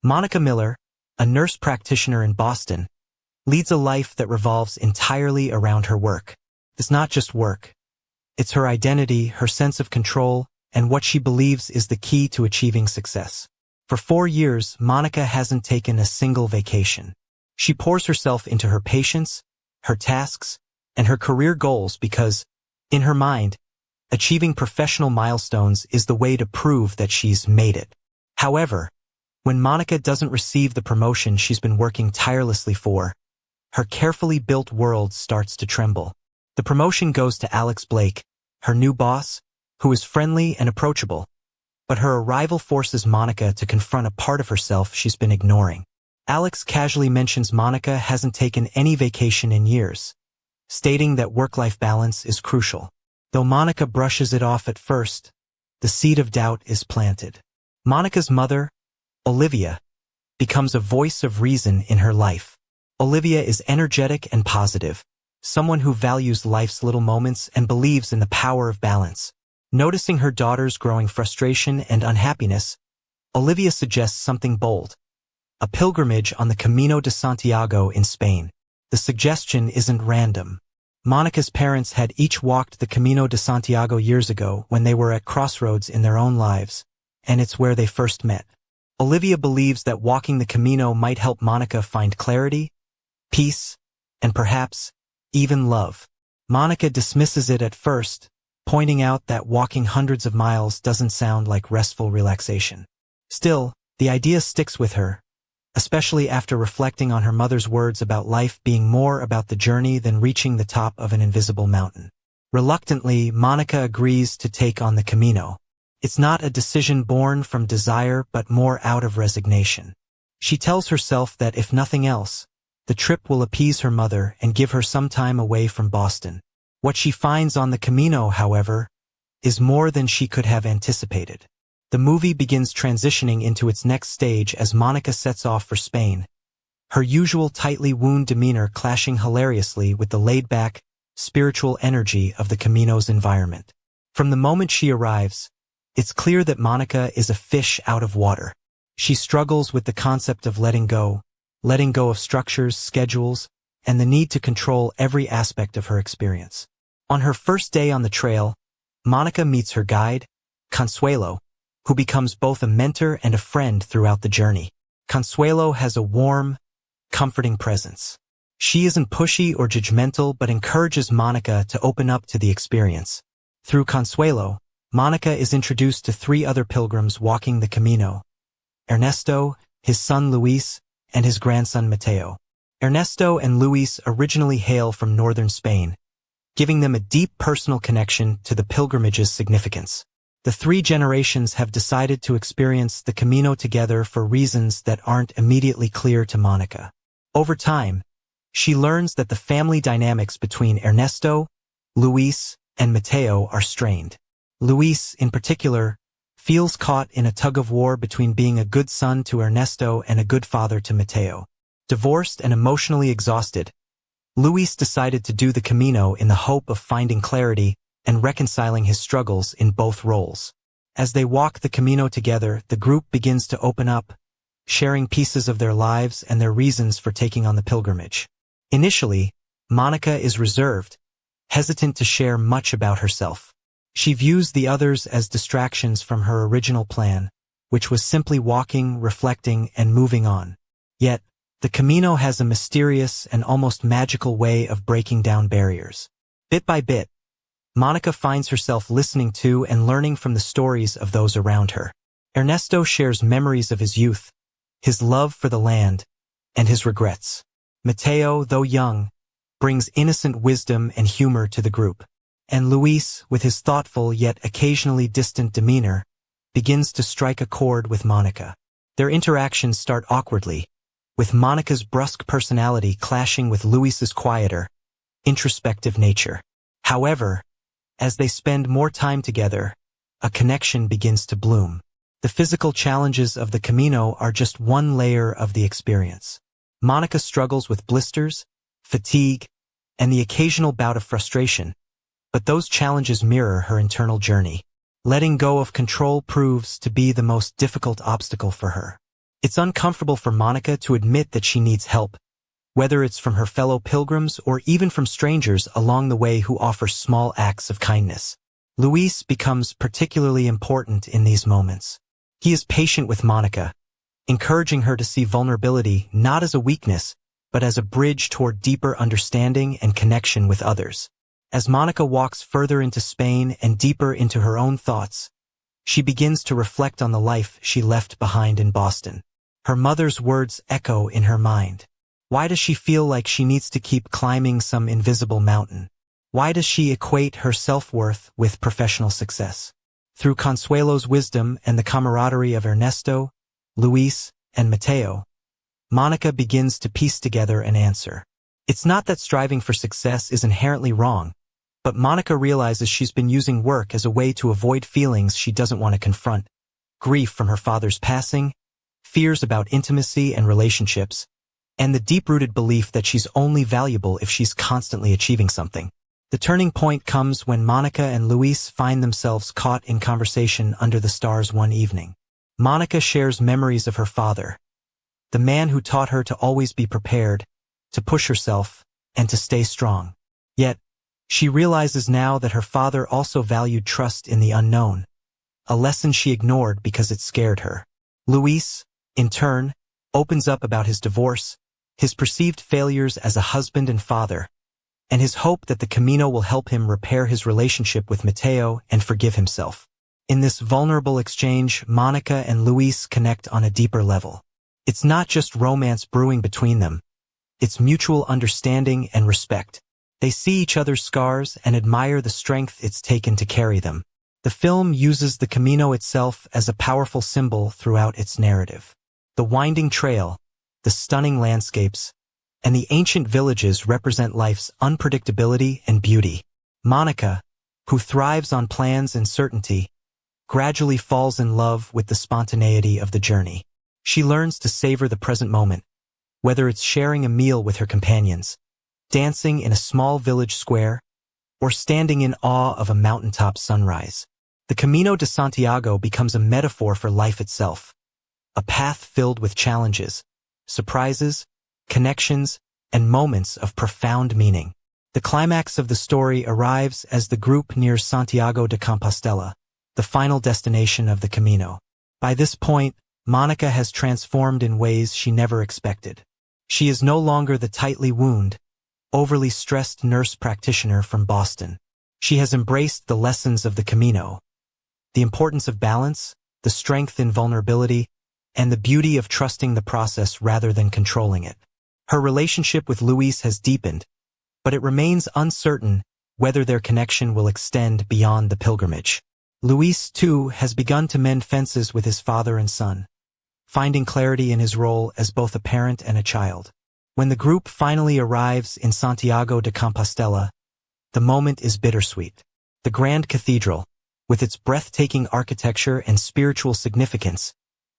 Monica Miller, a nurse practitioner in Boston, leads a life that revolves entirely around her work. It's not just work. It's her identity, her sense of control, and what she believes is the key to achieving success. For 4 years, Monica hasn't taken a single vacation. She pours herself into her patients, her tasks, and her career goals because, in her mind, achieving professional milestones is the way to prove that she's made it. However, when Monica doesn't receive the promotion she's been working tirelessly for, her carefully built world starts to tremble. The promotion goes to Alex Blake, her new boss, who is friendly and approachable, but her arrival forces Monica to confront a part of herself she's been ignoring. Alex casually mentions Monica hasn't taken any vacation in years, stating that work-life balance is crucial. Though Monica brushes it off at first, the seed of doubt is planted. Monica's mother, Olivia, becomes a voice of reason in her life. Olivia is energetic and positive, someone who values life's little moments and believes in the power of balance. Noticing her daughter's growing frustration and unhappiness, Olivia suggests something bold: a pilgrimage on the Camino de Santiago in Spain. The suggestion isn't random. Monica's parents had each walked the Camino de Santiago years ago when they were at crossroads in their own lives, and it's where they first met. Olivia believes that walking the Camino might help Monica find clarity, peace, and perhaps even love. Monica dismisses it at first, pointing out that walking hundreds of miles doesn't sound like restful relaxation. Still, the idea sticks with her, especially after reflecting on her mother's words about life being more about the journey than reaching the top of an invisible mountain. Reluctantly, Monica agrees to take on the Camino. It's not a decision born from desire but more out of resignation. She tells herself that if nothing else, the trip will appease her mother and give her some time away from Boston. What she finds on the Camino, however, is more than she could have anticipated. The movie begins transitioning into its next stage as Monica sets off for Spain, her usual tightly wound demeanor clashing hilariously with the laid-back, spiritual energy of the Camino's environment. From the moment she arrives, it's clear that Monica is a fish out of water. She struggles with the concept of letting go of structures, schedules, and the need to control every aspect of her experience. On her first day on the trail, Monica meets her guide, Consuelo, who becomes both a mentor and a friend throughout the journey. Consuelo has a warm, comforting presence. She isn't pushy or judgmental but encourages Monica to open up to the experience. Through Consuelo, Monica is introduced to 3 other pilgrims walking the Camino: Ernesto, his son Luis, and his grandson Mateo. Ernesto and Luis originally hail from northern Spain, giving them a deep personal connection to the pilgrimage's significance. The 3 generations have decided to experience the Camino together for reasons that aren't immediately clear to Monica. Over time, she learns that the family dynamics between Ernesto, Luis, and Mateo are strained. Luis, in particular, feels caught in a tug-of-war between being a good son to Ernesto and a good father to Mateo. Divorced and emotionally exhausted, Luis decided to do the Camino in the hope of finding clarity and reconciling his struggles in both roles. As they walk the Camino together, the group begins to open up, sharing pieces of their lives and their reasons for taking on the pilgrimage. Initially, Monica is reserved, hesitant to share much about herself. She views the others as distractions from her original plan, which was simply walking, reflecting, and moving on. Yet, the Camino has a mysterious and almost magical way of breaking down barriers. Bit by bit, Monica finds herself listening to and learning from the stories of those around her. Ernesto shares memories of his youth, his love for the land, and his regrets. Mateo, though young, brings innocent wisdom and humor to the group. And Luis, with his thoughtful yet occasionally distant demeanor, begins to strike a chord with Monica. Their interactions start awkwardly, with Monica's brusque personality clashing with Luis's quieter, introspective nature. However, as they spend more time together, a connection begins to bloom. The physical challenges of the Camino are just one layer of the experience. Monica struggles with blisters, fatigue, and the occasional bout of frustration, but those challenges mirror her internal journey. Letting go of control proves to be the most difficult obstacle for her. It's uncomfortable for Monica to admit that she needs help, whether it's from her fellow pilgrims or even from strangers along the way who offer small acts of kindness. Luis becomes particularly important in these moments. He is patient with Monica, encouraging her to see vulnerability not as a weakness, but as a bridge toward deeper understanding and connection with others. As Monica walks further into Spain and deeper into her own thoughts, she begins to reflect on the life she left behind in Boston. Her mother's words echo in her mind. Why does she feel like she needs to keep climbing some invisible mountain? Why does she equate her self-worth with professional success? Through Consuelo's wisdom and the camaraderie of Ernesto, Luis, and Mateo, Monica begins to piece together an answer. It's not that striving for success is inherently wrong, but Monica realizes she's been using work as a way to avoid feelings she doesn't want to confront. Grief from her father's passing, fears about intimacy and relationships, and the deep-rooted belief that she's only valuable if she's constantly achieving something. The turning point comes when Monica and Luis find themselves caught in conversation under the stars one evening. Monica shares memories of her father, the man who taught her to always be prepared, to push herself, and to stay strong. Yet, she realizes now that her father also valued trust in the unknown, a lesson she ignored because it scared her. Luis, in turn, opens up about his divorce, his perceived failures as a husband and father, and his hope that the Camino will help him repair his relationship with Mateo and forgive himself. In this vulnerable exchange, Monica and Luis connect on a deeper level. It's not just romance brewing between them. It's mutual understanding and respect. They see each other's scars and admire the strength it's taken to carry them. The film uses the Camino itself as a powerful symbol throughout its narrative. The winding trail, the stunning landscapes, and the ancient villages represent life's unpredictability and beauty. Monica, who thrives on plans and certainty, gradually falls in love with the spontaneity of the journey. She learns to savor the present moment, whether it's sharing a meal with her companions, dancing in a small village square, or standing in awe of a mountaintop sunrise. The Camino de Santiago becomes a metaphor for life itself, a path filled with challenges, surprises, connections, and moments of profound meaning. The climax of the story arrives as the group nears Santiago de Compostela, the final destination of the Camino. By this point, Monica has transformed in ways she never expected. She is no longer the tightly wound, overly stressed nurse practitioner from Boston. She has embraced the lessons of the Camino, the importance of balance, the strength in vulnerability, and the beauty of trusting the process rather than controlling it. Her relationship with Luis has deepened, but it remains uncertain whether their connection will extend beyond the pilgrimage. Luis, too, has begun to mend fences with his father and son, finding clarity in his role as both a parent and a child. When the group finally arrives in Santiago de Compostela, the moment is bittersweet. The Grand Cathedral, with its breathtaking architecture and spiritual significance,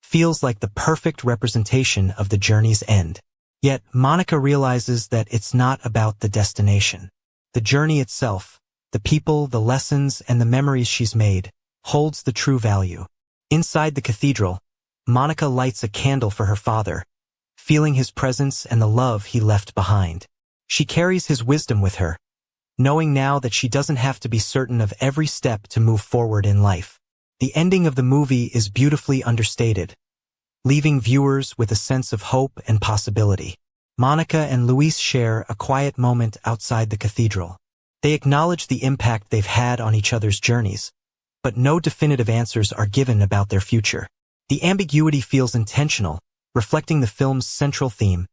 feels like the perfect representation of the journey's end. Yet, Monica realizes that it's not about the destination. The journey itself, the people, the lessons, and the memories she's made, holds the true value. Inside the cathedral, Monica lights a candle for her father, feeling his presence and the love he left behind. She carries his wisdom with her, knowing now that she doesn't have to be certain of every step to move forward in life. The ending of the movie is beautifully understated, leaving viewers with a sense of hope and possibility. Monica and Luis share a quiet moment outside the cathedral. They acknowledge the impact they've had on each other's journeys, but no definitive answers are given about their future. The ambiguity feels intentional, reflecting the film's central theme.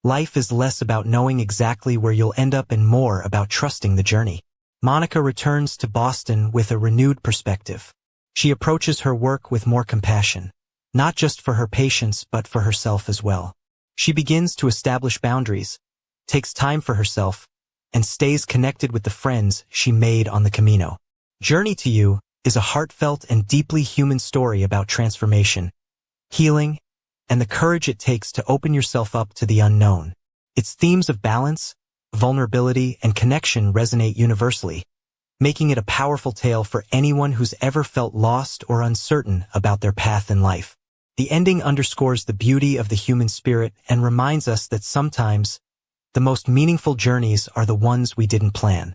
Life is less about knowing exactly where you'll end up and more about trusting the journey. Monica returns to Boston with a renewed perspective. She approaches her work with more compassion, not just for her patients but for herself as well. She begins to establish boundaries, takes time for herself, and stays connected with the friends she made on the Camino. Journey to You is a heartfelt and deeply human story about transformation, healing, and the courage it takes to open yourself up to the unknown. Its themes of balance, vulnerability, and connection resonate universally, making it a powerful tale for anyone who's ever felt lost or uncertain about their path in life. The ending underscores the beauty of the human spirit and reminds us that sometimes the most meaningful journeys are the ones we didn't plan.